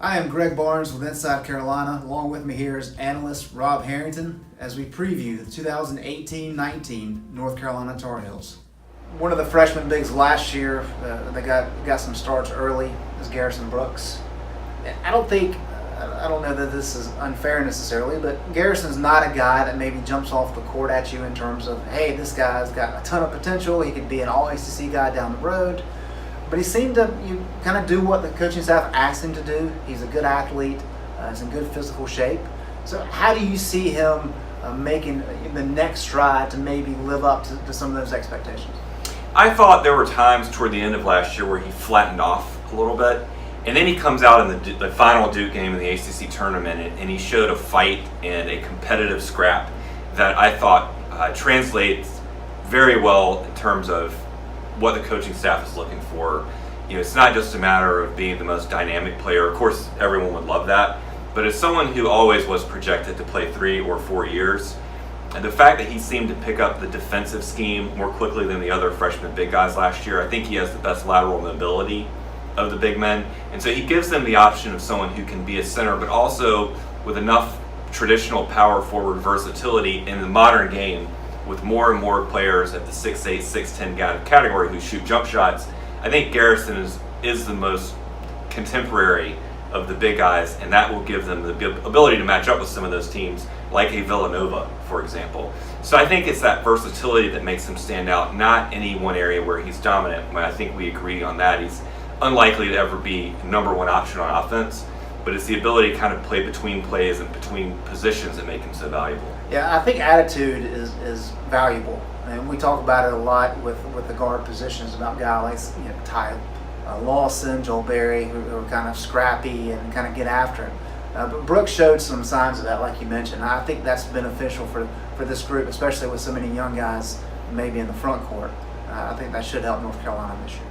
I am Greg Barnes with Inside Carolina. Along with me here is analyst Rob Harrington as we preview the 2018-19 North Carolina Tar Heels. One of the freshman bigs last year that got some starts early is Garrison Brooks. I don't know that this is unfair necessarily, but Garrison's not a guy that maybe jumps off the court at you in terms of, hey, this guy's got a ton of potential. He could be an all-ACC guy down the road. But he seemed to kind of do what the coaching staff asked him to do. He's a good athlete. He's in good physical shape. So how do you see him making the next stride to maybe live up to some of those expectations? I thought there were times toward the end of last year where he flattened off a little bit. And then he comes out in the final Duke game in the ACC tournament, and he showed a fight and a competitive scrap that I thought translates very well in terms of what the coaching staff is looking for. You know, it's not just a matter of being the most dynamic player. Of course, everyone would love that. But as someone who always was projected to play 3 or 4 years, and the fact that he seemed to pick up the defensive scheme more quickly than the other freshman big guys last year, I think he has the best lateral mobility of the big men. And so he gives them the option of someone who can be a center, but also with enough traditional power forward versatility in the modern game, with more and more players at the 6'8", 6'10" category who shoot jump shots. I think Garrison is the most contemporary of the big guys, and that will give them the ability to match up with some of those teams, like a Villanova, for example. So I think it's that versatility that makes him stand out, not any one area where he's dominant. I think we agree on that. He's unlikely to ever be number one option on offense, but it's the ability to kind of play between plays and between positions that make him so valuable. Yeah, I think attitude is valuable, and we talk about it a lot with the guard positions about guys like Ty Lawson, Joel Berry, who are kind of scrappy and kind of get after him. But Brooks showed some signs of that, like you mentioned. I think that's beneficial for this group, especially with so many young guys maybe in the front court. I think that should help North Carolina this year.